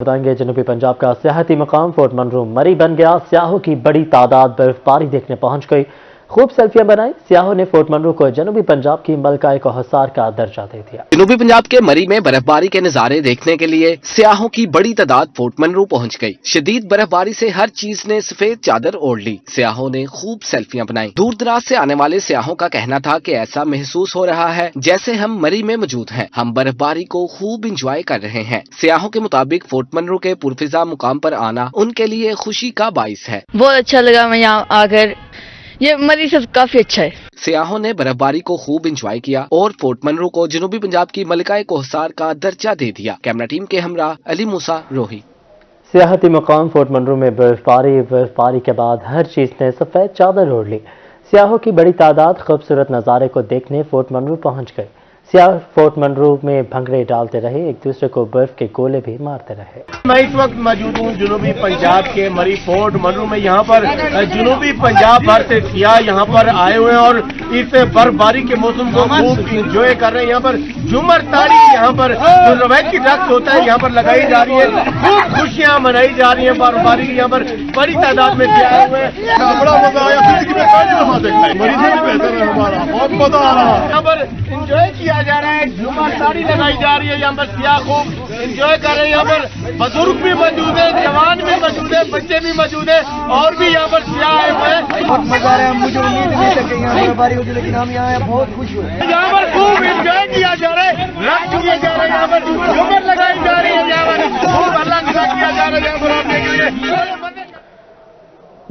بتائیں گے جنوبی پنجاب کا سیاحتی مقام فورٹ منرو مری بن گیا۔ سیاحوں کی بڑی تعداد برف باری دیکھنے پہنچ گئی، خوب سیلفیاں بنائی۔ سیاحوں نے فورٹ منرو کو جنوبی پنجاب کی ملکہ کوہسار کا درجہ دے دیا۔ جنوبی پنجاب کے مری میں برف باری کے نظارے دیکھنے کے لیے سیاحوں کی بڑی تعداد فورٹ منرو پہنچ گئی۔ شدید برف باری سے ہر چیز نے سفید چادر اوڑھ لی۔ سیاحوں نے خوب سیلفیاں بنائی۔ دور دراز سے آنے والے سیاحوں کا کہنا تھا کہ ایسا محسوس ہو رہا ہے جیسے ہم مری میں موجود ہیں۔ ہم برف باری کو خوب انجوائے کر رہے ہیں۔ سیاحوں کے مطابق فورٹ منرو کے پرفضا مقام پر آنا ان کے لیے خوشی کا باعث ہے۔ بہت اچھا لگا میں یہاں آ کر، یہ مری سے کافی اچھا ہے۔ سیاحوں نے برف باری کو خوب انجوائے کیا اور فورٹ منرو کو جنوبی پنجاب کی ملکہ کوہسار کا درجہ دے دیا۔ کیمرہ ٹیم کے ہمراہ علی موسیٰ روہی۔ سیاحتی مقام فورٹ منرو میں برف باری کے بعد ہر چیز نے سفید چادر اوڑھ لی۔ سیاحوں کی بڑی تعداد خوبصورت نظارے کو دیکھنے فورٹ منرو پہنچ گئے۔ سیاح فورٹ منرو میں بھنگڑے ڈالتے رہے، ایک دوسرے کو برف کے گولے بھی مارتے رہے۔ میں اس وقت موجود ہوں جنوبی پنجاب کے مری فورٹ منرو میں۔ یہاں پر جنوبی پنجاب بھر سے سیاح یہاں پر آئے ہوئے ہیں اور اس برف باری کے موسم کو خوب انجوائے کر رہے ہیں۔ یہاں پر جھومر تاڑی یہاں پر جو روایتی رقص ہوتا ہے یہاں پر لگائی جا رہی ہے، خوب خوشیاں منائی جا رہی ہیں۔ برف باری کی یہاں پر بڑی تعداد میں سیاح آئے ہوئے ہیں۔ بڑا مزہ آیا، بہت مزہ آ رہا ہے۔ یہاں پر انجوائے کیا جا رہا ہے، جھومر تاڑی لگائی جا رہی ہے، یہاں پر سیاح خوب انجوائے کر رہے ہیں۔ یہاں پر بزرگ بھی موجود ہیں، جوان بھی موجود ہیں، بچے بھی موجود ہیں اور بھی یہاں پر سیاح آئے ہوئے ہیں۔ بہت مزہ آ رہا ہے، مجھے امید نہیں تھی کہ یہاں باری ہوگی لیکن ہم یہاں آئے بہت خوش ہوئے۔ یہاں پر خوب انجوائے کیا جا رہا ہے، رقص کیے جا رہے ہیں، یہاں پر جھومر لگائی جا رہی ہے، یہاں پر خوب اللہ کیا جا رہا ہے یہاں پر آپ دیکھ لیجیے۔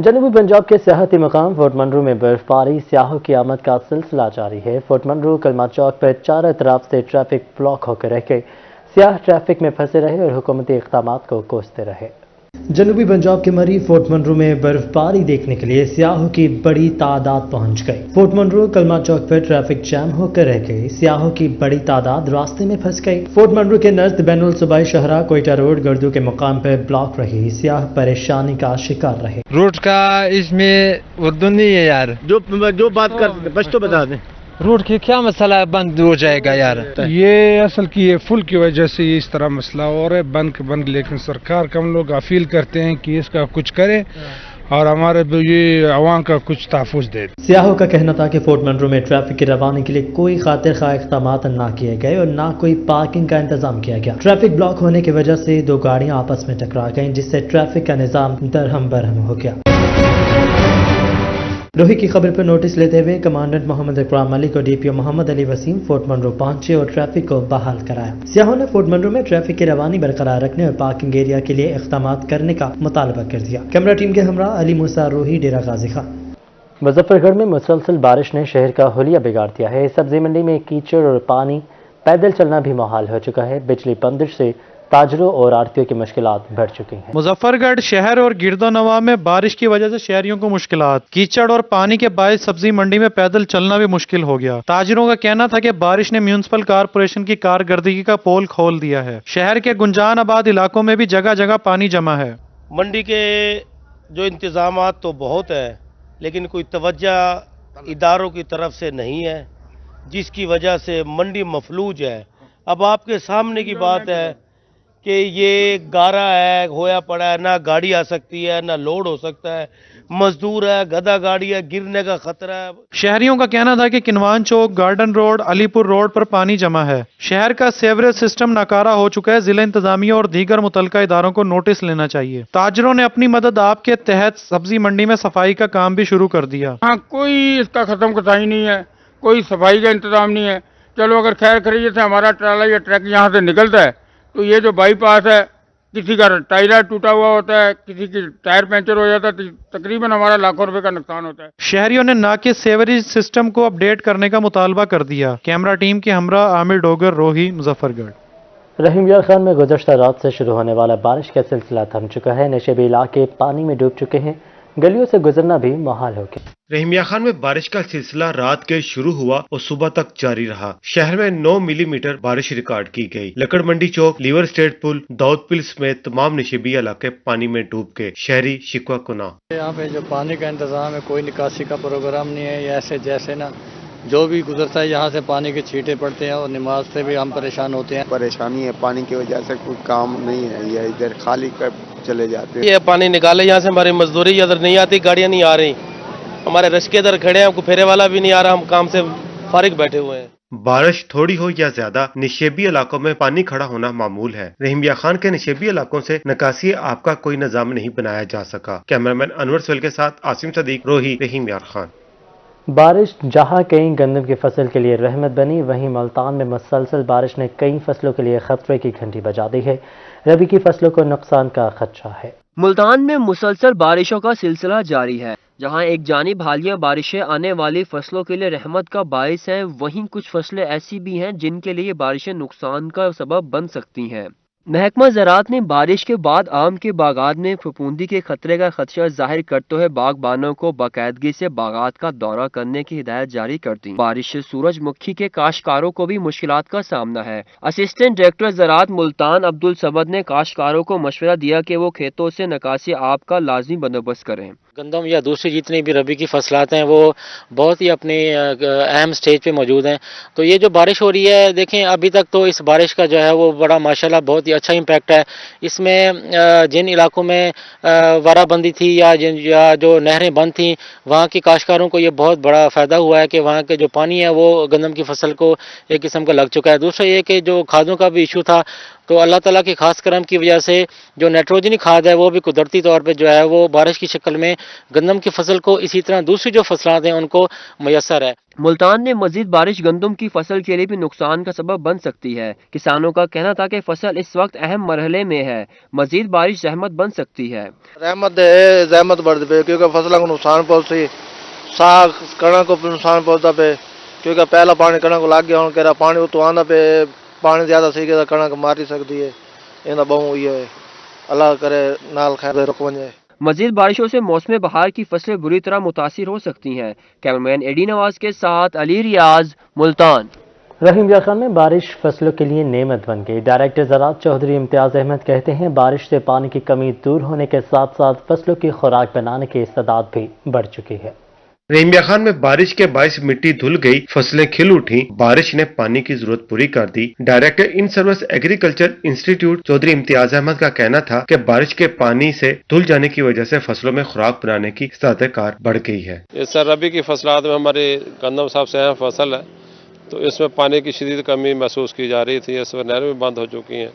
جنوبی پنجاب کے سیاحتی مقام فورٹ منرو میں برف باری، سیاحوں کی آمد کا سلسلہ جاری ہے۔ فورٹ منرو کلما چوک پر چاروں طرف سے ٹریفک بلاک ہو کر رہ گئی۔ سیاح ٹریفک میں پھنسے رہے اور حکومتی اقدامات کو کوستے رہے۔ جنوبی پنجاب کے مری فورٹ منرو میں برف باری دیکھنے کے لیے سیاحوں کی بڑی تعداد پہنچ گئی۔ فورٹ منرو کلما چوک پر ٹریفک جام ہو کر رہ گئی، سیاحوں کی بڑی تعداد راستے میں پھنس گئی۔ فورٹ منرو کے نزد بین الصوبائی شاہراہ کوئٹہ روڈ گردو کے مقام پر بلاک رہی، سیاح پریشانی کا شکار رہے۔ روڈ کا اس میں اردو نہیں ہے یار، جو بات کر بس تو بتا دیں، روڈ کی کیا مسئلہ ہے، بند ہو جائے گا یار۔ یہ اصل کی یہ فل کی وجہ سے اس طرح مسئلہ ہو رہا ہے، بند لیکن سرکار کا ہم لوگ اپیل کرتے ہیں کہ اس کا کچھ کرے اور ہمارے یہ عوام کا کچھ تحفظ دے۔ سیاحوں کا کہنا تھا کہ فورٹ منرو میں ٹریفک کی روانی کے لیے کوئی خاطر خواہ اقدامات نہ کیے گئے اور نہ کوئی پارکنگ کا انتظام کیا گیا۔ ٹریفک بلاک ہونے کی وجہ سے دو گاڑیاں آپس میں ٹکرا گئیں، جس سے ٹریفک کا نظام درہم برہم ہو گیا۔ روہی کی خبر پر نوٹس لیتے ہوئے کمانڈنٹ محمد اکرام ملک اور ڈی پی او محمد علی وسیم فورٹ منرو پہنچے اور ٹریفک کو بحال کرایا۔ سیاحوں نے فورٹ منرو میں ٹریفک کی روانی برقرار رکھنے اور پارکنگ ایریا کے لیے اقدامات کرنے کا مطالبہ کر دیا۔ کیمرہ ٹیم کے ہمراہ علی موسیٰ روہی، ڈیرہ غازی خان۔ مظفر گڑھ میں مسلسل بارش نے شہر کا حلیہ بگاڑ دیا ہے۔ سبزی منڈی میں کیچڑ اور پانی، پیدل چلنا بھی محال ہو چکا ہے۔ بجلی بندش سے تاجروں اور آڑھتیوں کی مشکلات بڑھ چکی ہیں۔ مظفر گڑھ شہر اور گرد و نواح میں بارش کی وجہ سے شہریوں کو مشکلات، کیچڑ اور پانی کے باعث سبزی منڈی میں پیدل چلنا بھی مشکل ہو گیا۔ تاجروں کا کہنا تھا کہ بارش نے میونسپل کارپوریشن کی کارکردگی کا پول کھول دیا ہے۔ شہر کے گنجان آباد علاقوں میں بھی جگہ جگہ پانی جمع ہے۔ منڈی کے جو انتظامات تو بہت ہے لیکن کوئی توجہ اداروں کی طرف سے نہیں ہے، جس کی وجہ سے منڈی مفلوج ہے۔ اب آپ کے سامنے کی بات ہے کہ یہ گارا ہے، ہویا پڑا ہے، نہ گاڑی آ سکتی ہے نہ لوڈ ہو سکتا ہے، مزدور ہے، گدھا گاڑی ہے، گرنے کا خطرہ ہے۔ شہریوں کا کہنا تھا کہ کنوان چوک، گارڈن روڈ، علی پور روڈ پر پانی جمع ہے۔ شہر کا سیوریج سسٹم ناکارہ ہو چکا ہے۔ ضلع انتظامیہ اور دیگر متعلقہ اداروں کو نوٹس لینا چاہیے۔ تاجروں نے اپنی مدد آپ کے تحت سبزی منڈی میں صفائی کا کام بھی شروع کر دیا۔ ہاں، کوئی اس کا ختم کتائی نہیں ہے، کوئی صفائی کا انتظام نہیں ہے۔ چلو اگر خیر خریدے سے ہمارا ٹرالا یا ٹرک یہاں سے نکلتا ہے تو یہ جو بائی پاس ہے، کسی کا ٹائر ٹوٹا ہوا ہوتا ہے، کسی کی ٹائر پنچر ہو جاتا ہے، تقریباً ہمارا لاکھوں روپے کا نقصان ہوتا ہے۔ شہریوں نے ناقص سیوریج سسٹم کو اپ ڈیٹ کرنے کا مطالبہ کر دیا۔ کیمرہ ٹیم کے ہمراہ عامر ڈوگر، روہی، مظفر گڑھ۔ رحیم یار خان میں گزشتہ رات سے شروع ہونے والا بارش کا سلسلہ تھم چکا ہے۔ نشیبی علاقے پانی میں ڈوب چکے ہیں، گلیوں سے گزرنا بھی محال ہو گیا۔ رحیم خان میں بارش کا سلسلہ رات کے شروع ہوا اور صبح تک جاری رہا۔ شہر میں 9 ملی میٹر بارش ریکارڈ کی گئی۔ لکڑ منڈی چوک، لیور اسٹیٹ پل، داؤد پل سمیت تمام نشیبی علاقے پانی میں ڈوب گئے۔ شہری شکوہ کناں۔ یہاں پہ جو پانی کا انتظام ہے، کوئی نکاسی کا پروگرام نہیں ہے، یہ ایسے جیسے نا जो भी गुजरता है यहाँ से पानी के छींटे पड़ते हैं और नमाज से भी हम परेशान होते हैं। परेशानी है पानी की वजह से, कोई काम नहीं है, ये इधर खाली कर चले जाते हैं। ये पानी निकाले यहाँ से, हमारी मजदूरी इधर नहीं आती, गाड़ियाँ नहीं आ रही, हमारे रश्के इधर खड़े हैं, हमको फेरे वाला भी नहीं आ रहा, हम काम से फारिग बैठे हुए हैं। बारिश थोड़ी हो या ज्यादा, निशेबी इलाकों में पानी खड़ा होना मामूल है। रहीम यार खान के निशेबी इलाकों से निकासी आप का कोई निजाम नहीं बनाया जा सका। कैमरामैन अनवर सवेल के साथ आसिम सदीक, रोही, रहीम यार खान। बारिश जहां कहीं गंदम की फसल के लिए रहमत बनी, वहीं मुल्तान में मुसलसल बारिश ने कई फसलों के लिए खतरे की घंटी बजा दी है। रबी की फसलों को नुकसान का खदशा है। मुल्तान में मुसलसल बारिशों का सिलसिला जारी है। जहां एक जानिब हालिया बारिशें आने वाली फसलों के लिए रहमत का बाइस हैं, वहीं कुछ फसलें ऐसी भी हैं जिनके लिए बारिशें नुकसान का सबब बन सकती हैं। महकमा ज़राअत ने बारिश के बाद आम के बागात में फफूंदी के खतरे का खदशा जाहिर करते हुए बागबानों को बाकायदगी से बागात का दौरा करने की हिदायत जारी कर दी। बारिश से सूरजमुखी के काश्तकारों को भी मुश्किलात का सामना है। असिस्टेंट डायरेक्टर ज़राअत मुल्तान अब्दुल समद ने काश्तकारों को मशवरा दिया कि वो खेतों से निकासी आब का लाजमी बंदोबस्त करें। गंदम या दूसरी जितनी भी रबी की फसलात हैं वो बहुत ही अपने अहम स्टेज पे मौजूद हैं। तो ये जो बारिश हो रही है, देखें अभी तक तो इस बारिश का जो है वो बड़ा माशाल्लाह बहुत ही अच्छा इम्पैक्ट है। इसमें जिन इलाकों में वाराबंदी थी या जो नहरें बंद थी, वहाँ के काश्तकारों को ये बहुत बड़ा फ़ायदा हुआ है कि वहाँ के जो पानी है वो गंदम की फसल को एक किस्म का लग चुका है। दूसरा ये कि जो खादों का भी इशू था, तो अल्लाह ताला के खास करम की वजह से जो नाइट्रोजनी खाद है वो भी कुदरती तौर पे जो है वो बारिश की शक्ल में गंदम की फसल को, इसी तरह दूसरी जो फसलात हैं उनको मैसर है। मुल्तान में मजीद बारिश गंदम की फसल के लिए भी नुकसान का सबब बन सकती है। किसानों का कहना था कि फसल इस वक्त अहम मरहले में है, मजीद बारिश रहमत बन सकती है। रहमत है, रहमत बढ़ पे क्योंकि फसल को नुकसान पहुंची, साग कणक को नुकसान पहुंचता पे क्योंकि पहला पानी कणक को लग गया, हूँ कह रहा पानी वो तो आंदा पे पानी ज्यादा सही गया कणक मारी सकती है, इन्हें बहु हुई है, अल्लाह करे नाल खैर रुक वने। मजीद बारिशों से मौसम बहार की फसलें बुरी तरह मुतासिर हो सकती हैं। कैमरामैन एडी नवाज के साथ अली रियाज, मुल्तान। रहीम यार खान में बारिश फसलों के लिए नेमत बन गई। डायरेक्टर ज़राअत चौधरी इम्तियाज़ अहमद कहते हैं बारिश से पानी की कमी दूर होने के साथ साथ फसलों की खुराक बनाने की इस्तेदाद भी बढ़ चुकी है। रहीम यार खान में बारिश के बायस मिट्टी धुल गई, फसलें खिल उठी, बारिश ने पानी की जरूरत पूरी कर दी। Director in service agriculture institute Chaudhry Imtiaz Ahmed का कहना था कि बारिश के पानी से धुल जाने की वजह से फसलों में खुराक बनाने की इस्तेदाद बढ़ गई है। इस रबी की फसलात में हमारी गंदम सबसे अहम फसल है, तो इसमें पानी की शदीद कमी महसूस की जा रही थी। इसमें नहरें भी बंद हो चुकी हैं,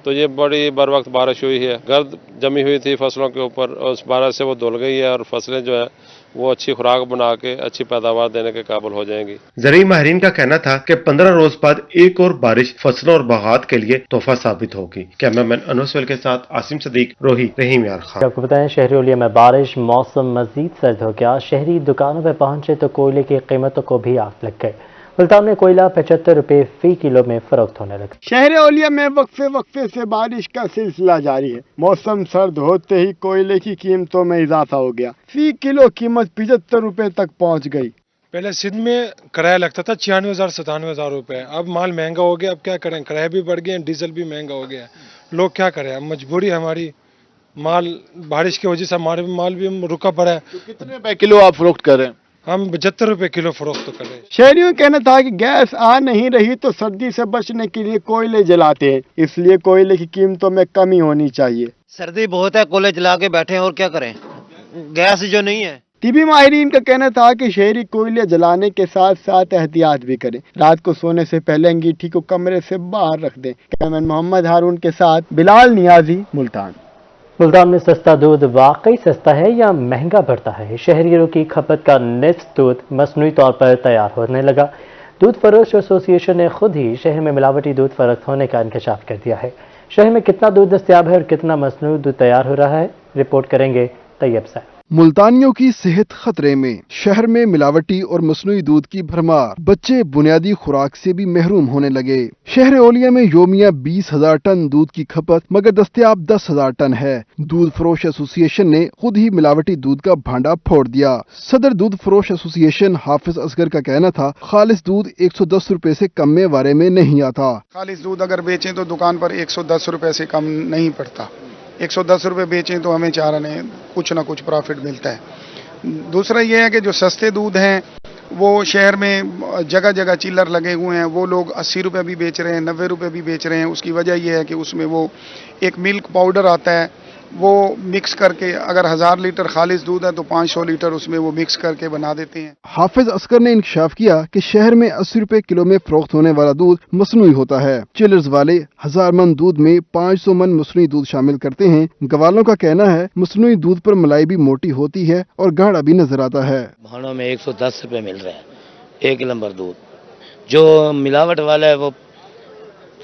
तो ये बड़ी बर वक्त बारिश हुई है। गर्द जमी हुई थी फसलों के ऊपर, और उस बारिश से वो धुल गई है और फसलें जो है वो अच्छी खुराक बना के अच्छी पैदावार देने के काबिल हो जाएंगी। ज़रूरी माहिरीन का कहना था कि 15 रोज बाद एक और बारिश फसलों और बागात के लिए तोहफा साबित होगी। कैमरामैन अनवर के साथ आसिम सदीक, रोही, रहीम यार खान। आपको बताएं शहरी ओलिया में बारिश, मौसम मजीद सर्द हो गया। शहरी दुकानों पर पहुंचे तो कोयले की कीमतों को भी आग लग गई। मुल्तान में कोयला 75 रुपए फी किलो में फरोख्त होने लगा। शहर ओलिया में वक्फे से बारिश का सिलसिला जारी है। मौसम सर्द होते ही कोयले की कीमतों में इजाफा हो गया। फी किलो कीमत 75 रुपए तक पहुंच गई। पहले सिंध में किराया लगता था 96,000-97,000 रुपए, अब माल महंगा हो गया। अब क्या करें, किराया भी बढ़ गया, डीजल भी महंगा हो गया। लोग क्या करें, अब मजबूरी हमारी, माल बारिश की वजह से हमारे माल भी रुका पड़ा है। तो कितने रुपए किलो आप फरोख्त कर रहे हैं? हम 75 रुपए किलो फरोख्त कर रहे हैं। शहरियों का कहना था कि गैस आ नहीं रही तो सर्दी से बचने के लिए कोयले जलाते हैं, इसलिए कोयले की कीमतों में कमी होनी चाहिए। सर्दी बहुत है, कोयले जला के बैठे हैं और क्या करें, गैस जो नहीं है। टीबी माहिरीन का कहना था कि शहरी कोयले जलाने के साथ साथ एहतियात भी करें। रात को सोने से पहले अंगीठी को कमरे से बाहर रख दें। कैमरामैन मोहम्मद हारून के साथ बिलाल नियाजी, मुल्तान। मुल्तान में सस्ता दूध वाकई सस्ता है या महंगा पड़ता है? शहरियों की खपत का निस्फ दूध मसनूई तौर पर तैयार होने लगा। दूध फरोश एसोसिएशन ने खुद ही शहर में मिलावटी दूध फरोख्त होने का इंकशाफ कर दिया है। शहर में कितना दूध दस्तयाब है और कितना मसनूई दूध तैयार हो रहा है, रिपोर्ट करेंगे तैयब साहब। मुल्तानियों की सेहत खतरे में, शहर में मिलावटी और मसनूई दूध की भरमार, बच्चे बुनियादी खुराक से भी महरूम होने लगे। शहर ओलिया में योमिया 20,000 टन दूध की खपत मगर दस्तयाब 10,000 टन है। दूध फरोश एसोसिएशन ने खुद ही मिलावटी दूध का भांडा फोड़ दिया। सदर दूध फरोश एसोसिएशन हाफिज असगर का कहना था खालिस दूध 110 रुपए से कम में वारे में नहीं आता। खालिस दूध अगर बेचें तो दुकान पर 110 रुपए से कम नहीं पड़ता। 110 रुपए बेचें तो हमें चारा नहीं कुछ ना कुछ प्रॉफिट मिलता है। दूसरा ये है कि जो सस्ते दूध हैं वो शहर में जगह जगह चिल्लर लगे हुए हैं, वो लोग 80 रुपये भी बेच रहे हैं, 90 रुपये भी बेच रहे हैं। उसकी वजह यह है कि उसमें वो एक मिल्क पाउडर आता है, वो मिक्स करके, अगर 1000 लीटर खालिस दूध है तो 500 लीटर उसमें वो मिक्स करके बना देते हैं। हाफिज असगर ने इंकशाफ किया कि शहर में 80 रुपए किलो में फरोख्त होने वाला दूध मसनूई होता है। चिलर्स वाले 1000 मन दूध में 500 मन मसनूई दूध शामिल करते हैं। गवालों का कहना है मसनूई दूध पर मलाई भी मोटी होती है और गाढ़ा भी नजर आता है। भाड़ों में 110 रुपये मिल रहे हैं 1 नंबर दूध, जो मिलावट वाला है वो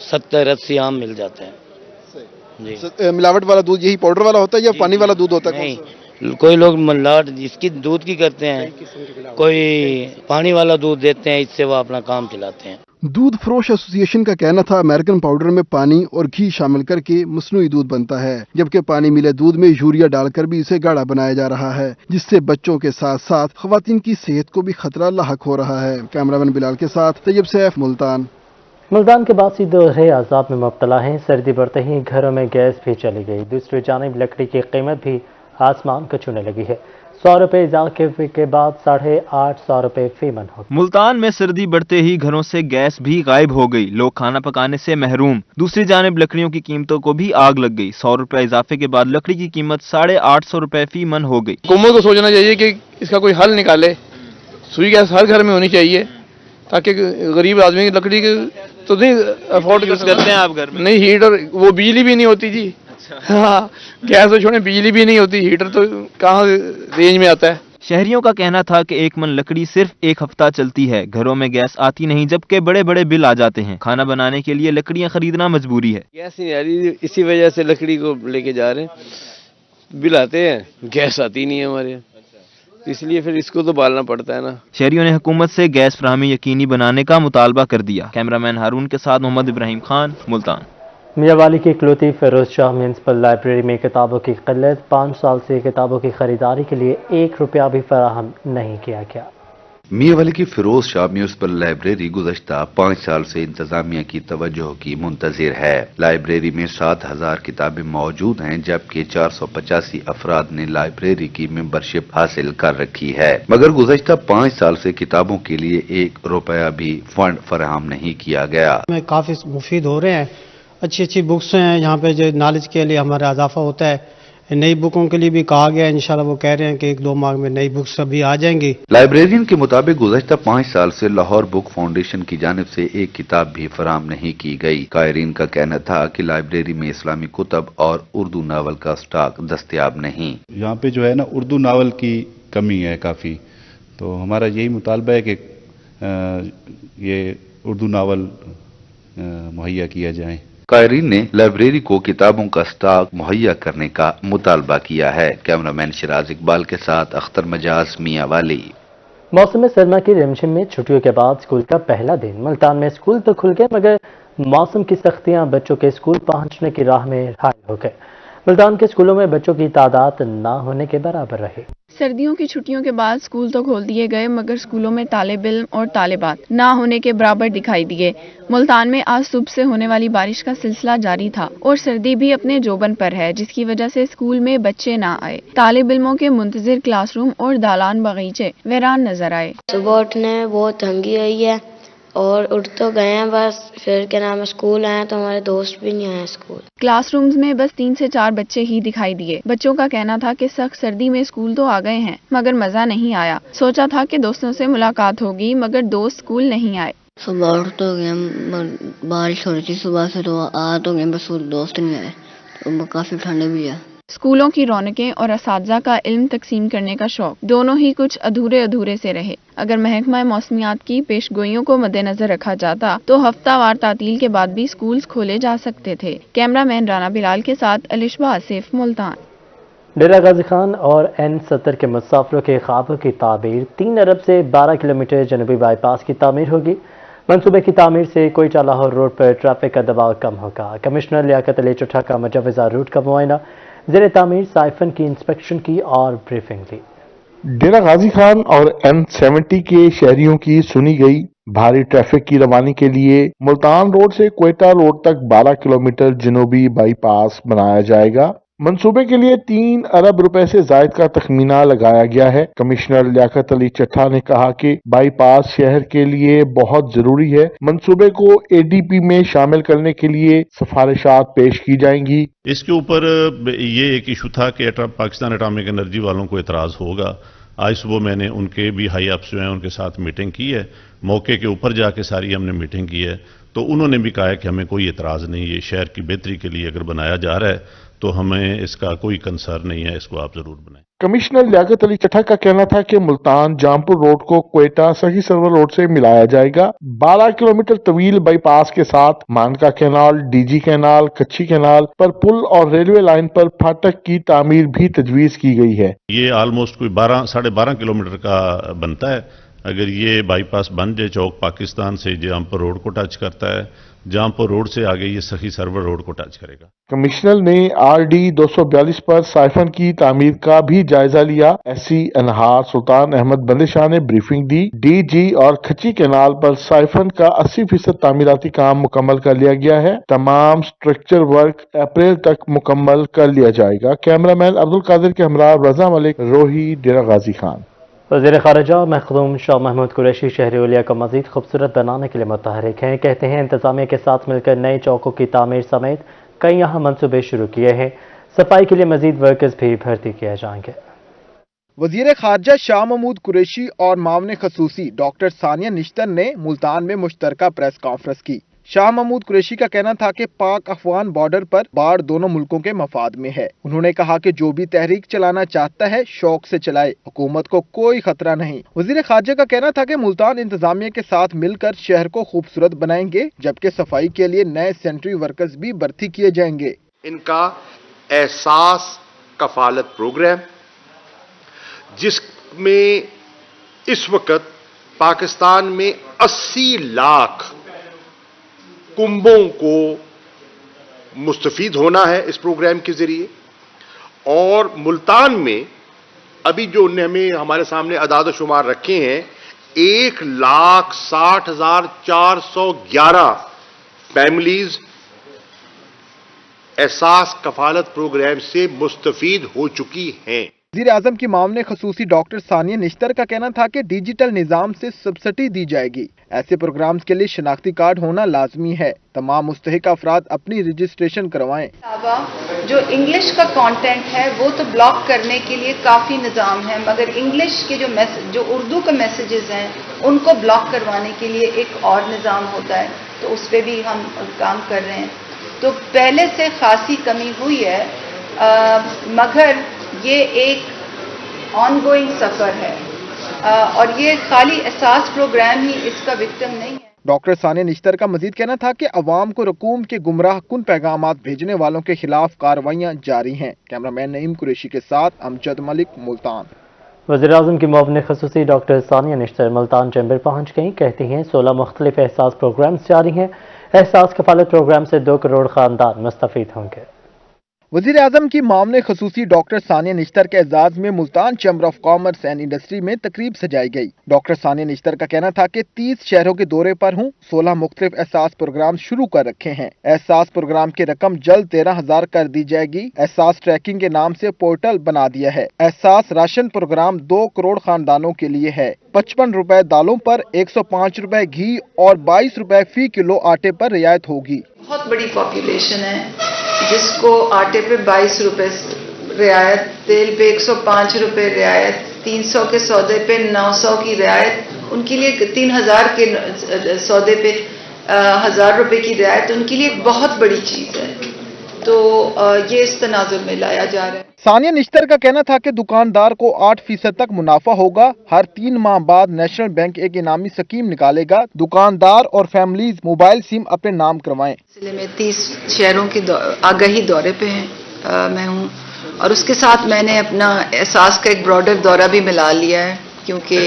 70-80 आम मिल जाते हैं जी। मिलावट वाला दूध यही पाउडर वाला होता है या पानी वाला दूध होता है? नहीं, कोई लोग मिलावट इसकी दूध की करते हैं, कोई पानी वाला दूध देते हैं, इससे वो अपना काम चलाते हैं। दूध फरोश एसोसिएशन का कहना था अमेरिकन पाउडर में पानी और घी शामिल करके मसनूई दूध बनता है, जबकि पानी मिले दूध में यूरिया डालकर भी इसे गाढ़ा बनाया जा रहा है, जिससे बच्चों के साथ साथ खवातीन की सेहत को भी खतरा लाहक हो रहा है। कैमरामैन बिलाल के साथ तैयब सैफ, मुल्तान। मुल्तान के बासी दोहरे अजाब में मुब्तला हैं। सर्दी बढ़ते ही घरों में गैस भी चली गई। दूसरी जानिब लकड़ी की कीमत भी आसमान को छूने लगी है। 100 रुपये इजाफे के बाद 850 रुपये फी मन हो। मुल्तान में सर्दी बढ़ते ही घरों से गैस भी गायब हो गई, लोग खाना पकाने से महरूम। दूसरी जानिब लकड़ियों की कीमतों को भी आग लग गई। 100 रुपये इजाफे के बाद लकड़ी की कीमत 850 रुपये फी मन हो गई। हुकूमत को सोचना चाहिए कि इसका कोई हल निकाले। सुई गैस हर घर में होनी चाहिए ताकि गरीब आदमी की लकड़ी के तो नहीं अफोर्ड करते हैं आप घर में? नहीं, हीटर, वो बिजली भी नहीं होती जी। हाँ, गैस तो छोड़े, बिजली भी नहीं होती, हीटर तो कहाँ रेंज में आता है। शहरियों का कहना था कि 1 मन लकड़ी सिर्फ 1 हफ्ता चलती है, घरों में गैस आती नहीं, जबकि बड़े बड़े बिल आ जाते हैं। खाना बनाने के लिए लकड़ियां खरीदना मजबूरी है। गैस नहीं आ रही, इसी वजह से लकड़ी को लेके जा रहे हैं। बिल आते हैं, गैस आती नहीं है हमारे यहाँ, इसलिए फिर इसको तो बालना पड़ता है ना। शहरियों ने हुकूमत से गैस फराहमी यकीनी बनाने का मुतालबा कर दिया। कैमरामैन हारून के साथ मोहम्मद इब्राहिम खान, मुल्तान। मियांवाली की इकलौती फिरोज शाह म्यूनसिपल लाइब्रेरी में किताबों की किल्लत। 5 साल से किताबों की खरीदारी के लिए 1 रुपया भी फराहम नहीं किया गया। मियांवाली की फिरोज शाह म्यूनसिपल लाइब्रेरी गुज़श्ता 5 साल से इंतजामिया की तवज्जो की मुंतजिर है। लाइब्रेरी में 7000 किताबें मौजूद हैं, जबकि 485 अफराद ने लाइब्रेरी की मेंबरशिप हासिल कर रखी है, मगर गुज़श्ता 5 साल से किताबों के लिए 1 रुपया भी फंड फराहम नहीं किया गया। काफी मुफीद हो रहे हैं, अच्छी बुक्स हैं यहाँ पे, जो नॉलेज के लिए हमारा इजाफा होता है। नई बुकों के लिए भी कहा गया है, इंशाल्लाह वो कह रहे हैं कि 1-2 माह में नई बुक्स अभी आ जाएंगी। लाइब्रेरियन के मुताबिक गुज़श्ता 5 साल से लाहौर बुक फाउंडेशन की जानिब से 1 किताब भी फराहम नहीं की गई। कायरीन का कहना था कि लाइब्रेरी में इस्लामी कुतब और उर्दू नावल का स्टॉक दस्तयाब नहीं। यहाँ पे जो है ना उर्दू नावल की कमी है काफ़ी, तो हमारा यही मुतालबा है कि ये उर्दू नावल मुहैया किया जाए। कायरीन ने लाइब्रेरी को किताबों का स्टॉक मुहैया करने का मुतालबा किया है। कैमरामैन शिराज इकबाल के साथ अख्तर मजाज, मियांवाली। मौसम सरमा की रिमझिम में छुट्टियों के बाद स्कूल का पहला दिन। मुल्तान में स्कूल तो खुल गए, मगर मौसम की सख्तियां बच्चों के स्कूल पहुंचने की राह में हायल हो गए। मुल्तान के स्कूलों में बच्चों की तादाद ना होने के बराबर रही। सर्दियों की छुट्टियों के बाद स्कूल तो खोल दिए गए, मगर स्कूलों में तालिब इल्म और तालिबात ना होने के बराबर दिखाई दिए। मुल्तान में आज सुबह से होने वाली बारिश का सिलसिला जारी था और सर्दी भी अपने जोबन पर है, जिसकी वजह से स्कूल में बच्चे ना आए। तालिब इल्मों के मुंतजिर क्लासरूम और दालान बगीचे वीरान नजर आए। सुबह उठने में बहुत तंगी हुई है और उठ तो गए हैं बस, फिर क्या नाम है स्कूल आए तो हमारे दोस्त भी नहीं आए स्कूल। क्लासरूम्स में बस 3 से 4 बच्चे ही दिखाई दिए। बच्चों का कहना था कि सख्त सर्दी में स्कूल तो आ गए हैं, मगर मजा नहीं आया। सोचा था कि दोस्तों से मुलाकात होगी, मगर दोस्त स्कूल नहीं आए। सुबह उठ तो गए, बारिश हो रही थी सुबह से, तो आ तो गए बस दोस्त नहीं आए, तो काफी ठंड भी है। स्कूलों की रौनकें और असातिज़ा का इल्म तकसीम करने का शौक दोनों ही कुछ अधूरे अधूरे से रहे। अगर महकमा मौसमियात की पेशगोइयों को मद्देनजर रखा जाता तो हफ्तावार तातील के बाद भी स्कूल खोले जा सकते थे। कैमरामैन राना बिलाल के साथ अलिशबा आसिफ, मुल्तान। डेरा गाजी खान और N70 के मुसाफिरों के ख्वाबों की तामीर। 3 अरब से 12 किलोमीटर जनूबी बाईपास की तामीर होगी। मंसूबे की तामीर से कोयटा लाहौर रोड पर ट्रैफिक का दबाव कम होगा। कमिश्नर लियाकत अली चुठा का मुजव्वज़ा रूट का मुआयना, ज़ेरे तामीर साइफन की इंस्पेक्शन की और ब्रीफिंग ली। डेरा गाजी खान और N70 के शहरियों की सुनी गई। भारी ट्रैफिक की रवानी के लिए मुल्तान रोड से क्वेटा रोड तक 12 किलोमीटर जनूबी बाईपास बनाया जाएगा। मंसूबे के लिए 3 अरब रुपए से जायद का तखमीना लगाया गया है। कमिश्नर लियाकत अली चट्ठा ने कहा कि बाईपास शहर के लिए बहुत जरूरी है। मंसूबे को ADP में शामिल करने के लिए सिफारिशात पेश की जाएंगी। इसके ऊपर ये एक इशू था कि पाकिस्तान एटॉमिक एनर्जी वालों को एतराज़ होगा। आज सुबह मैंने उनके भी हाई अप्स जो हैं उनके साथ मीटिंग की है, मौके के ऊपर जाके सारी हमने मीटिंग की है, तो उन्होंने भी कहा है कि हमें कोई एतराज़ नहीं, ये शहर की बेहतरी के लिए अगर बनाया जा रहा है तो हमें इसका कोई कंसर्न नहीं है, इसको आप जरूर बनाएं। कमिश्नर लियाकत अली चट्ठा का कहना था कि मुल्तान जामपुर रोड को क्वेटा सही सर्वर रोड से मिलाया जाएगा। 12 किलोमीटर तवील बाईपास के साथ मानका कैनाल, DG कैनाल, कच्ची कैनाल पर पुल और रेलवे लाइन पर फाटक की तामीर भी तजवीज की गई है। ये ऑलमोस्ट कोई 12-12.5 किलोमीटर का बनता है। अगर ये बाईपास बन जाए, चौक पाकिस्तान से जामपुर रोड को टच करता है, जामपुर रोड से आगे ये सखी सर्वर रोड को टच करेगा। कमिश्नर ने RD 242 पर साइफन की तामीर का भी जायजा लिया। SC अनहार सुल्तान अहमद बंदिशाह ने ब्रीफिंग दी। DG और खच्ची कैनाल पर साइफन का 80% तामीराती काम मुकम्मल कर लिया गया है। तमाम स्ट्रक्चर वर्क अप्रैल तक मुकम्मल कर लिया जाएगा। कैमरामैन अब्दुल कादिर के हमरा रजा मलिक, रोही, डेरा गाजी खान। वज़ीर ख़ारिजा मखदूम शाह महमूद कुरैशी शहर ओलिया को मज़ीद खूबसूरत बनाने के लिए मुतहरिक हैं। कहते हैं इंतज़ामिया के साथ मिलकर नए चौकों की तामीर समेत कई यहाँ मनसूबे शुरू किए हैं। सफाई के लिए मज़ीद वर्कर्स भी भर्ती किए जाएंगे। वज़ीर ख़ारिजा शाह महमूद कुरैशी और मामले खसूसी डॉक्टर सानिया निश्तर ने मुल्तान में मुश्तरका प्रेस कॉन्फ्रेंस की। शाह महमूद कुरैशी का कहना था कि पाक अफगान बॉर्डर पर बाढ़ दोनों मुल्कों के मफाद में है। उन्होंने कहा कि जो भी तहरीक चलाना चाहता है शौक से चलाए, हुकूमत को कोई खतरा नहीं। वज़ीर ख़ारिजा का कहना था कि मुल्तान इंतजामिया के साथ मिलकर शहर को खूबसूरत बनाएंगे, जबकि सफाई के लिए नए सेंट्री वर्कर्स भी भर्ती किए जाएंगे। इनका एहसास कफालत प्रोग्राम, जिसमें इस वक्त पाकिस्तान में 80 लाख कुंबों को मुस्तफीद होना है इस प्रोग्राम के जरिए। और मुल्तान में अभी जो हमें हमारे सामने अदाद शुमार रखे हैं, 1,60,411 फैमिलीज एहसास कफालत प्रोग्राम से मुस्तफीद हो चुकी हैं। वज़ीर आज़म की मामले खसूसी डॉक्टर सानिया निश्तर का कहना था कि डिजिटल निज़ाम से सब्सिडी दी जाएगी। ऐसे प्रोग्राम्स के लिए शनाख्ती कार्ड होना लाजमी है। तमाम मुस्तहिक अफराद अपनी रजिस्ट्रेशन करवाएं। जो इंग्लिश का कंटेंट है वो तो ब्लॉक करने के लिए काफ़ी निज़ाम है, मगर इंग्लिश के जो उर्दू के मैसेजेस हैं उनको ब्लॉक करवाने के लिए एक और निज़ाम होता है, तो उस पर भी हम काम कर रहे हैं। तो पहले से खासी कमी हुई है, मगर ये एक ऑनगोइंग सफ़र है और ये खाली एहसास प्रोग्राम ही इसका विक्टिम नहीं है। डॉक्टर सानिया निश्तर का मजीद कहना था कि अवाम को रकूम के गुमराह कुन पैगामात भेजने वालों के खिलाफ कार्रवाइयाँ जारी हैं। कैमरामैन नईम कुरैशी के साथ अमजद मलिक, मुल्तान। वज़ीर आज़म की मुआविन खसूसी डॉक्टर सानिया निश्तर मुल्तान चैम्बर पहुँच गई। कहती हैं 16 मुख्तलिफ एहसास प्रोग्राम जारी हैं। एहसास कफालत प्रोग्राम से 2 करोड़ ख़ानदान मुस्तफ़ीद होंगे। वज़ीर आज़म की मामले खसूसी डॉक्टर सानिया निश्तर के एजाज में Multan chamber of commerce and industry में तकरीब सजाई गई। डॉक्टर सानिया निश्तर का कहना था कि 30 शहरों के दौरे पर हूँ, 16 मुख्तलिफ एहसास प्रोग्राम शुरू कर रखे हैं। एहसास प्रोग्राम की रकम जल्द 13,000 कर दी जाएगी। एहसास ट्रैकिंग के नाम से पोर्टल बना दिया है। एहसास राशन प्रोग्राम 2 करोड़ खानदानों के लिए है। 55 रुपए दालों पर, 105 रुपए घी और 22 रुपए फी किलो आटे पर रियायत होगी। बहुत बड़ी पॉपुलेशन है जिसको आटे पे 22 रुपए रियायत, तेल पे 105 रुपए रियायत, 300 के सौदे पे 900 की रियायत, उनके लिए 3000 के सौदे पे 1000 रुपए की रियायत उनके लिए बहुत बड़ी चीज़ है। तो ये इस तनाजुर में लाया जा रहा है। सानिया निश्तर का कहना था कि दुकानदार को 8% तक मुनाफा होगा। हर 3 माह बाद नेशनल बैंक एक इनामी स्कीम निकालेगा। दुकानदार और फैमिलीज मोबाइल सिम अपने नाम करवाएं। सिलसिले में 30 शहरों की आगाही दौरे पे हैं मैं हूँ, और उसके साथ मैंने अपना एहसास का एक ब्रॉडर दौरा भी मिला लिया है, क्योंकि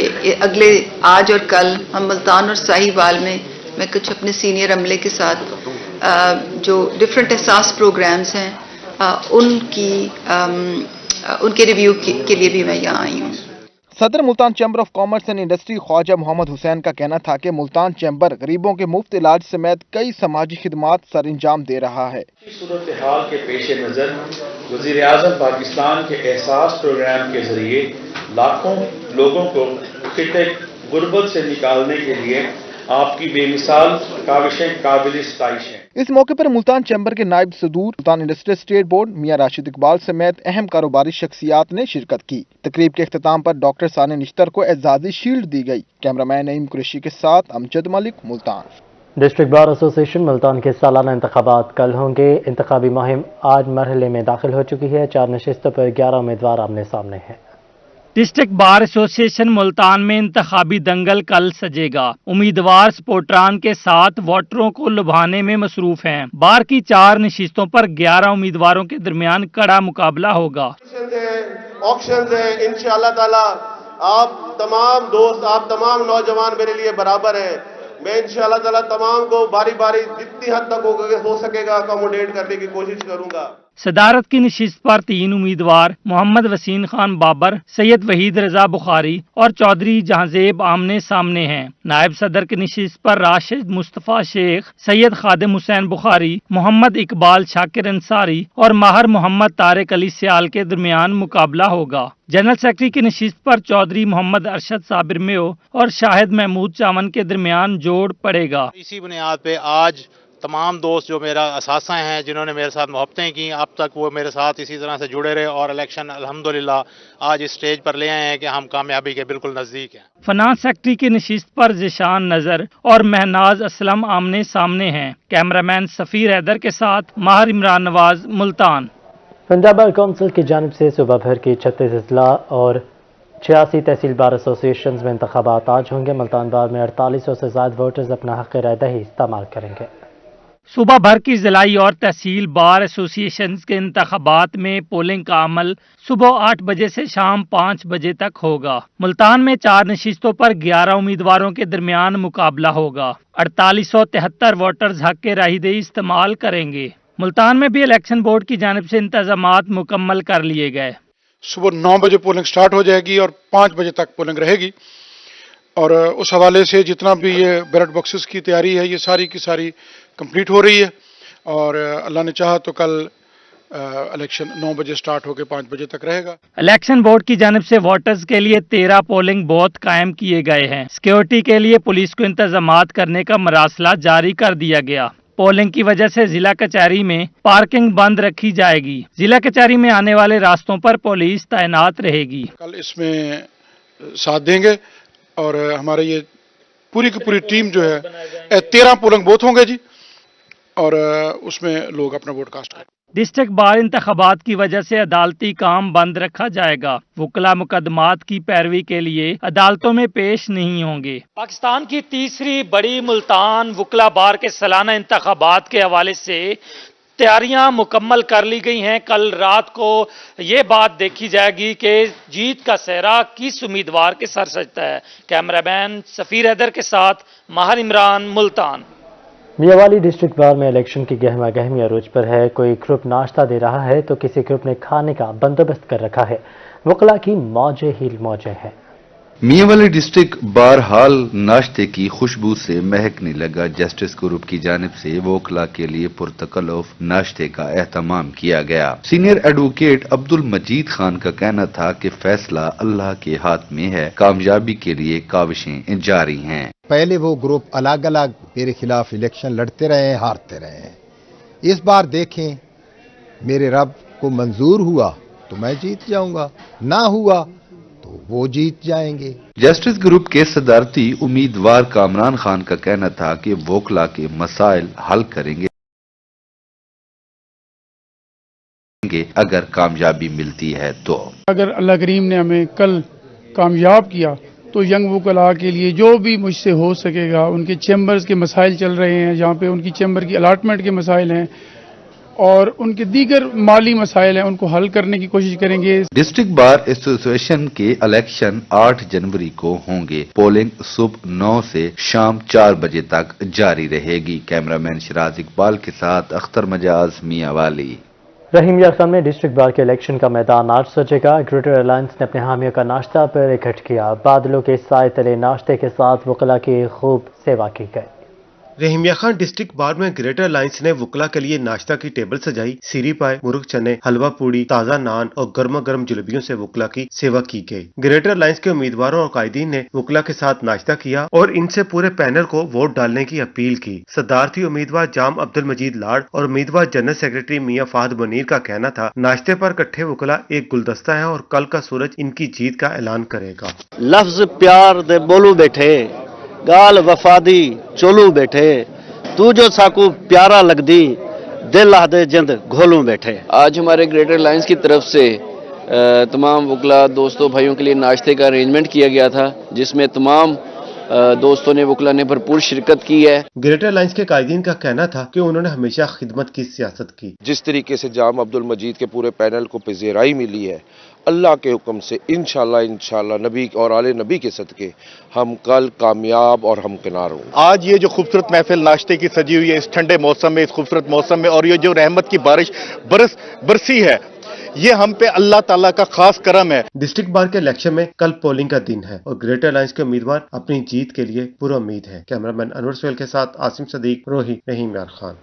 अगले आज और कल हम मुल्तान और साहिवाल में मैं कुछ अपने सीनियर अमले के साथ जो डिफरेंट एहसास प्रोग्राम्स हैं उनके रिव्यू के लिए भी मैं यहाँ आई हूँ। सदर Multan chamber of commerce and industry Khawaja Muhammad Hussain का कहना था कि मुल्तान चैम्बर गरीबों के मुफ्त इलाज समेत कई समाजी खिदमात सर अंजाम दे रहा है। सूरत हाल के पेश नज़र वज़ीर आज़म पाकिस्तान के एहसास प्रोग्राम के जरिए लाखों लोगों को खित्ते गुर्बत से निकालने के लिए आपकी बेमिसाल काविशें काबिल सताइश हैं। इस मौके पर मुल्तान चैम्बर के नायब सदूर मुल्तान इंडस्ट्रियल स्टेट बोर्ड मियां राशिद इकबाल समेत अहम कारोबारी शख्सियात ने शिरकत की। तकरीब के अख्ताम पर डॉक्टर सानिया निश्तर को एजाजी शील्ड दी गई। कैमरामैन नईम कुरैशी के साथ Amjad Malik, Multan. District bar association Multan के सालाना इंतखाबात कल होंगे। इंतखाबी मुहिम आज मरहले में दाखिल हो चुकी है। 4 नशिस्तों पर 11 उम्मीदवार आमने सामने हैं। डिस्ट्रिक्ट बार एसोसिएशन मुल्तान में इंतखाबी दंगल कल सजेगा। उम्मीदवार सपोर्टरान के साथ वोटरों को लुभाने में मसरूफ हैं। बार की 4 नशिस्तों पर 11 उम्मीदवारों के दरमियान कड़ा मुकाबला होगा। ऑक्शन है, इंशाअल्लाह ताला आप तमाम दोस्त, आप तमाम नौजवान मेरे लिए बराबर हैं। मैं इंशाअल्लाह ताला तमाम को बारी बारी जितनी हद तक हो सकेगा अकोमोडेट करने की कोशिश करूंगा। सदारत की नशिस्त पर 3 उम्मीदवार मोहम्मद वसीम खान बाबर, सैयद वहीद रजा बुखारी और चौधरी जहांजेब आमने सामने हैं। नायब सदर की नशिस्त पर राशिद मुस्तफ़ा शेख, सैयद खादिम हुसैन बुखारी, मोहम्मद इकबाल शाकिर अंसारी और माहर मोहम्मद तारिक अली सियाल के दरमियान मुकाबला होगा। जनरल सेक्रेटरी की नशिस्त पर चौधरी मोहम्मद अरशद साबिर मेयो और शाहिद महमूद चावन के दरमियान जोड़ पड़ेगा। इसी बुनियाद पे आज तमाम दोस्त जो मेरा असासा हैं, जिन्होंने मेरे साथ मोहब्बतें की, अब तक वो मेरे साथ इसी तरह से जुड़े रहे और इलेक्शन अल्हम्दुलिल्लाह आज इस स्टेज पर ले आए हैं कि हम कामयाबी के बिल्कुल नज़दीक हैं। फाइनेंस सेक्रेटरी की नशिस्त पर जिशान नजर और महनाज असलम आमने सामने हैं। कैमरामैन सफीर हैदर के साथ माहर इमरान नवाज, मुल्तान। पंजाब बार कौंसिल की जानिब से सुबह भर की 36 अजला और 86 तहसील बार एसोसिएशन में इंतखाबात आज होंगे। मुल्तान बार में 4800 से ज्यादा वोटर्स अपना हक राय दही इस्तेमाल करेंगे। सुबह भर की जिलाई और तहसील बार एसोसिएशन के इंतखाबात में पोलिंग का अमल सुबह 8 बजे से शाम 5 बजे तक होगा। मुल्तान में 4 नशिस्तों पर 11 उम्मीदवारों के दरमियान मुकाबला होगा। 4873 वोटर्स हक के राहदही इस्तेमाल करेंगे। मुल्तान में भी इलेक्शन बोर्ड की जानिब से इंतजामात मुकम्मल कर लिए गए। सुबह 9 बजे पोलिंग स्टार्ट हो जाएगी और 5 बजे तक पोलिंग रहेगी और उस हवाले से जितना भी ये बैलेट बॉक्सेस की तैयारी है ये सारी की सारी कंप्लीट हो रही है और अल्लाह ने चाहा तो कल इलेक्शन 9 बजे स्टार्ट होकर 5 बजे तक रहेगा। इलेक्शन बोर्ड की जानिब से वोटर्स के लिए 13 पोलिंग बूथ कायम किए गए हैं। सिक्योरिटी के लिए पुलिस को इंतजामात करने का मरासला जारी कर दिया गया। पोलिंग की वजह से जिला कचहरी में पार्किंग बंद रखी जाएगी। जिला कचहरी में आने वाले रास्तों पर पुलिस तैनात रहेगी। कल इसमें साथ देंगे और हमारे ये पूरी की पूरी टीम जो है 13 पोलिंग बूथ होंगे जी और उसमें लोग अपना वोट कास्ट करें। डिस्ट्रिक्ट बार इंतखाबात की वजह से अदालती काम बंद रखा जाएगा। वकला मुकदमात की पैरवी के लिए अदालतों में पेश नहीं होंगे। पाकिस्तान की तीसरी बड़ी मुल्तान वकला बार के सालाना इंतखाबात के हवाले से तैयारियां मुकम्मल कर ली गई हैं। कल रात को ये बात देखी जाएगी कि जीत का सेहरा किस उम्मीदवार के सर सजता है। कैमरामैन सफीर हैदर के साथ माहर इमरान, मुल्तान। मियांवाली डिस्ट्रिक्ट बार में इलेक्शन की गहमा गहमी अरूज पर है। कोई ग्रुप नाश्ता दे रहा है तो किसी ग्रुप ने खाने का बंदोबस्त कर रखा है। वकला की मौजें ही मौजें हैं। मियांवाली डिस्ट्रिक्ट बार हाल नाश्ते की खुशबू से महकने लगा। जस्टिस ग्रुप की जानिब से वकला के लिए पुरतकल्लुफ नाश्ते का एहतमाम किया गया। सीनियर एडवोकेट अब्दुल मजीद खान का कहना था कि फैसला अल्लाह के हाथ में है, कामयाबी के लिए काविशें जारी हैं। पहले वो ग्रुप अलग अलग मेरे खिलाफ इलेक्शन लड़ते रहे, हारते रहे। इस बार देखें मेरे रब को मंजूर हुआ तो मैं जीत जाऊंगा, ना हुआ तो वो जीत जाएंगे। जस्टिस ग्रुप के सदारती उम्मीदवार कामरान खान का कहना था कि वोकला के मसाइल हल करेंगे अगर कामयाबी मिलती है तो। अगर अल्लाह करीम ने हमें कल कामयाब किया तो यंग वकला के लिए जो भी मुझसे हो सकेगा, उनके चैम्बर्स के मसाइल चल रहे हैं जहाँ पे उनकी चैम्बर की अलाटमेंट के मसाइल हैं और उनके दीगर माली मसाइल हैं, उनको हल करने की कोशिश करेंगे। डिस्ट्रिक्ट बार एसोसिएशन के इलेक्शन 8 जनवरी को होंगे। पोलिंग सुबह 9 से शाम 4 बजे तक जारी रहेगी। कैमरामैन शिराज इकबाल के साथ अख्तर मजाज, मियांवाली। रहीम यार खान में डिस्ट्रिक्ट बार के इलेक्शन का मैदान आज सजेगा। ग्रेटर अलायंस ने अपने हामियों का नाश्ता पर इकट्ठ किया। बादलों के साए तले नाश्ते के साथ वकला की खूब सेवा की गई। रहीमिया खान डिस्ट्रिक्ट बार में ग्रेटर अलायंस ने वुकला के लिए नाश्ता की टेबल सजाई। सीरी पाए, मुर्ग चने, हलवा पूड़ी, ताज़ा नान और गर्मा गर्म जलेबियों से वुकला की सेवा की गई। ग्रेटर अलायंस के उम्मीदवारों और कायदीन ने वुकला के साथ नाश्ता किया और इनसे पूरे पैनल को वोट डालने की अपील की। सदारती उम्मीदवार जाम अब्दुल मजीद लाड और उम्मीदवार जनरल सेक्रेटरी मियां फाहद मुनीर का कहना था, नाश्ते पर इकट्ठे वुकला एक गुलदस्ता है और कल का सूरज इनकी जीत का ऐलान करेगा। लफ्ज प्यार दे बोलू बैठे, गाल वफादी चोलू बैठे, तू जो साकू प्यारा लगदी, दिल आदे जिंद घोलू बैठे। आज हमारे ग्रेटर अलायंस की तरफ से तमाम वुकला दोस्तों भाइयों के लिए नाश्ते का अरेंजमेंट किया गया था, जिसमें तमाम दोस्तों ने वुकला ने भरपूर शिरकत की है। ग्रेटर अलायंस के कायदीन का कहना था कि उन्होंने हमेशा खिदमत की सियासत की। जिस तरीके से जाम अब्दुल मजीद के पूरे पैनल को पज़ीराई मिली है, अल्लाह के हुक्म से इंशाल्लाह नबी और आले नबी के सदके हम कल कामयाब और हमकिनार होंगे। आज ये जो खूबसूरत महफिल नाश्ते की सजी हुई है इस ठंडे मौसम में, इस खूबसूरत मौसम में, और ये जो रहमत की बारिश बरसी है, ये हम पे अल्लाह ताला का खास करम है। डिस्ट्रिक्ट बार के इलेक्शन में कल पोलिंग का दिन है और ग्रेटर अलायंस के उम्मीदवार अपनी जीत के लिए पूरा उम्मीद है। कैमरामैन अनवर सोहेल के साथ आसिम सदीक, रोही, रहीम यार खान।